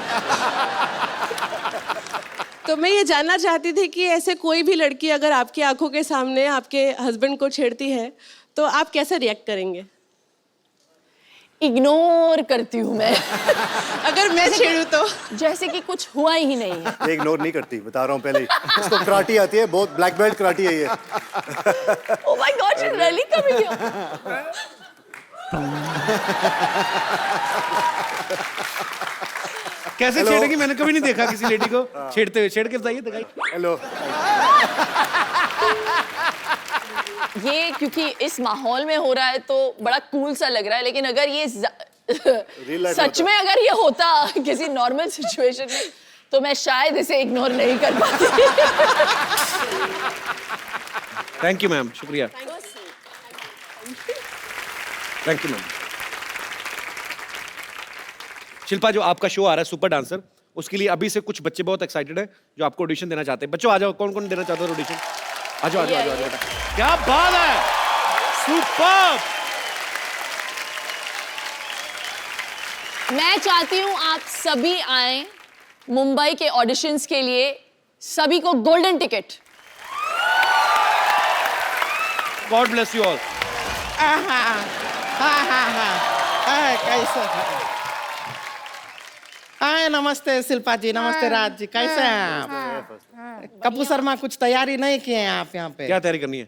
तो मैं ये जानना चाहती थी कि ऐसे कोई भी लड़की अगर आपकी आंखों के सामने आपके हस्बैंड को छेड़ती है तो आप कैसे रिएक्ट करेंगे? इग्नोर करती हूँ मैं। अगर मैं छेड़ूं तो? जैसे कि कुछ हुआ ही नहीं है। ये इग्नोर नहीं करती, बता रहा हूँ पहले ही। इसको कराटी आती है, बहुत ब्लैक बेल्ट कराटी है ये। Oh my God, she's really coming here. कैसे Hello. छेड़ेगी? मैंने कभी नहीं देखा किसी लेडी को छेड़ते हुए। छेड़ के बताइए, दिखाइए। हेलो। ये क्योंकि इस माहौल में हो रहा है तो बड़ा कूल सा लग रहा है, लेकिन अगर ये सच में अगर ये होता किसी नॉर्मल सिचुएशन में तो मैं शायद इसे इग्नोर नहीं कर पाती। थैंक यू मैम, शुक्रिया। Thank you ma'am. शिल्पा, जो आपका शो आ रहा है सुपर डांसर, उसके लिए अभी से कुछ बच्चे बहुत एक्साइटेड हैं जो आपको ऑडिशन देना चाहते हैं। बच्चों आ जाओ, कौन कौन देना चाहते हो ऑडिशन? आ जाओ, आ जाओ, आ जाओ बेटा। क्या बात है, सुपर। मैं चाहती हूं आप सभी आए मुंबई के ऑडिशंस के लिए, सभी को golden ticket. God bless you all. कैसे? हाय, नमस्ते शिल्पा जी, नमस्ते राज जी, कैसे हैं आप? कपूर शर्मा कुछ तैयारी नहीं किए हैं आप यहाँ पे? क्या तैयारी करनी है?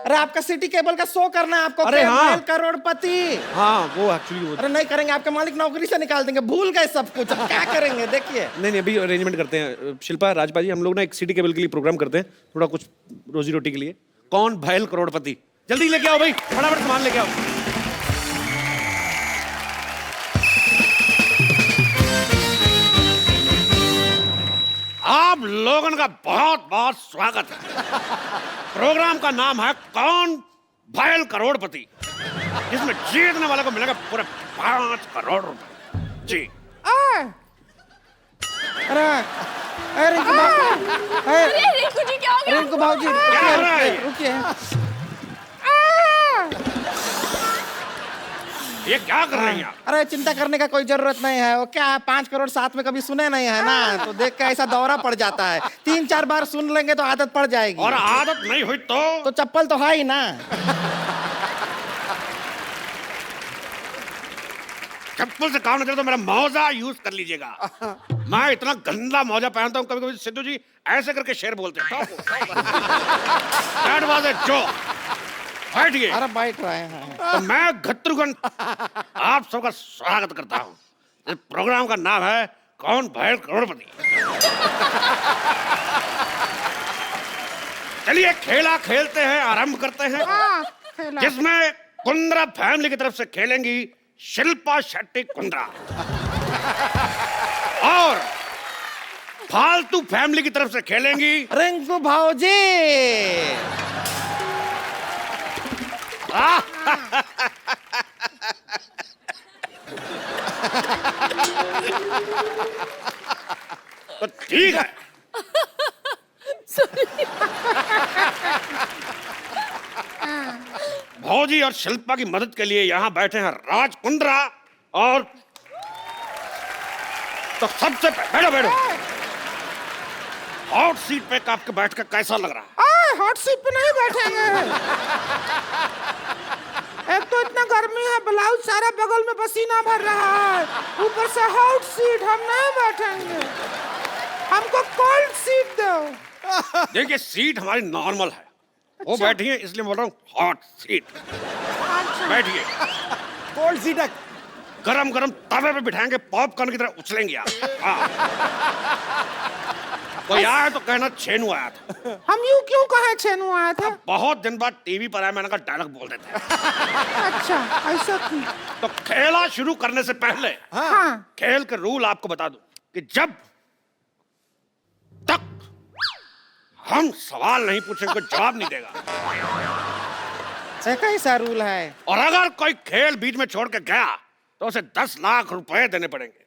अरे आपका सिटी केबल का शो करना है आपको। अरे हाँ, करोड़पति। हाँ वो एक्चुअली वो। अरे नहीं करेंगे, आपके मालिक नौकरी से निकाल देंगे, भूल गए सब कुछ, अब क्या करेंगे देखिए। नहीं अभी अरेंजमेंट करते हैं। शिल्पा, राजपाल जी, हम लोग ना एक सिटी केबल के लिए प्रोग्राम करते हैं, थोड़ा कुछ रोजी रोटी के लिए। कौन भयल करोड़पति? जल्दी लेके आओ भाई, फटाफट सामान लेके आओ। आप लोगों का बहुत बहुत स्वागत है। प्रोग्राम का नाम है कौन भयल करोड़पति, जिसमें जीतने वाले को मिलेगा पूरे 5 करोड़ रुपए। जी। अरे रिंकू रिंकू जी क्या हो गया? रिंकू भाजी, क्या हो रहा है? रुकिए। ये क्या कर रही हैं आप? अरे चिंता करने का कोई जरूरत नहीं है, वो क्या है 5 करोड़ साथ में कभी सुने नहीं है ना, तो देख के ऐसा दौरा पड़ जाता है। 3-4 बार सुन लेंगे तो आदत पड़ जाएगी। और आदत नहीं हुई तो चप्पल तो है ही ना। चप्पल से काम नहीं चले तो मेरा मौजा यूज कर लीजिएगा। मैं इतना गंदा मौजा पहनता हूँ, कभी कभी सिद्धू जी ऐसे करके शेर बोलते हैं। That was a joke। बैठिए। अरे बैठ रहे हैं। तो मैं घट्टुगन आप सबका स्वागत करता हूँ। इस प्रोग्राम का नाम है कौन भयल करोड़पति। चलिए खेला खेलते हैं, आरंभ करते हैं, जिसमें कुंद्रा फैमिली की तरफ से खेलेंगी शिल्पा शेट्टी कुंद्रा, और फालतू फैमिली की तरफ से खेलेंगी रिंकू भाजी। तो ठीक है। भौजी और शिल्पा की मदद के लिए यहाँ बैठे हैं राज कुंद्रा, और तो सबसे बैठो बैठो। हॉट सीट पे आपके बैठ कर कैसा लग रहा है? हॉट सीट पे नहीं बैठेंगे। एक तो इतना गर्मी है, ब्लाउज सारा बगल में पसीना भर रहा है, ऊपर से हॉट सीट, हम नहीं बैठेंगे। हमको कोल्ड सीट दो। देखिए सीट हमारी नॉर्मल है, वो बैठी है इसलिए बोल रहा हूँ हॉट सीट। बैठिए। कोल्ड सीट है, गरम गरम तवे पे बिठाएंगे, पॉपकॉर्न की तरह उछलेंगे आप। कोई आया तो कहना छेनू आया था। हम यूं क्यों कहे छेनू आया था? बहुत दिन बाद टीवी पर आया, मैंने कहा डायलॉग बोल देते हैं। अच्छा ऐसा क्यों? तो खेला शुरू करने से पहले हाँ। खेल के रूल आपको बता दूं कि जब तक हम सवाल नहीं पूछेंगे कोई जवाब नहीं देगा। कैसा रूल है? और अगर कोई खेल बीच में छोड़ के गया तो उसे 10 लाख रुपए देने पड़ेंगे।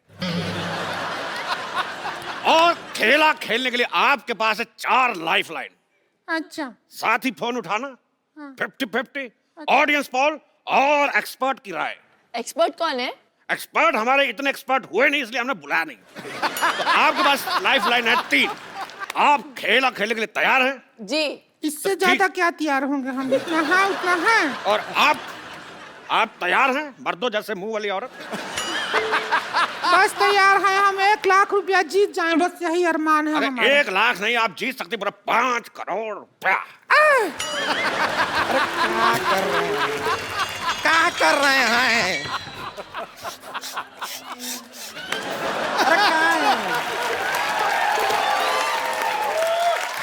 और खेला खेलने के लिए आपके पास है 4 लाइफ लाइन। अच्छा। साथ ही फोन उठाना, 50-50, ऑडियंस पोल और एक्सपर्ट की राय। एक्सपर्ट कौन है? एक्सपर्ट हमारे इतने एक्सपर्ट हुए नहीं इसलिए हमने बुलाया नहीं। तो आपके पास लाइफ लाइन है 3। आप खेला खेलने के लिए तैयार हैं? जी। इससे ज्यादा क्या तैयार होंगे हम? इतना है उतना है। और आप तैयार हैं मर्दों जैसे मुंह वाली औरत? बस तैयार हैं हम। 1 लाख रुपया जीत जाएं, बस यही अरमान है हमारा। 1 लाख नहीं, आप जीत सकते पूरा 5 करोड़ रुपया। क्या कर रहे हैं? अरे क्या है?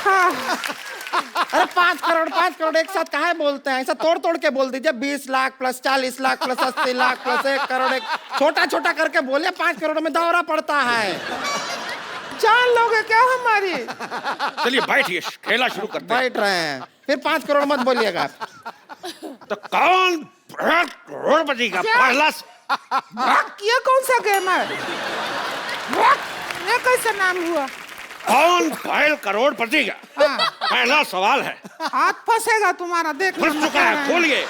हाँ। अरे 5 करोड़ एक साथ काहे बोलते हैं? ऐसा तोड़ तोड़ के बोल दीजिए, 20 lakh plus 40 lakh plus 80 lakh plus 1 crore, एक छोटा छोटा करके बोलिए, 5 करोड़ में दौरा पड़ता है। जान लोगे क्या हमारी? चलिए बैठिए, खेला शुरू करते हैं। बैठ रहे हैं, फिर 5 करोड़ मत बोलिएगा। तो कौन करोड़पति का पहला ये कौन सा गेम है? ये कैसा नाम हुआ? कौन घायल करोड़पति का हाँ। पहला सवाल है। हाथ फंसेगा तुम्हारा, देख फंस चुका है, खोलिए।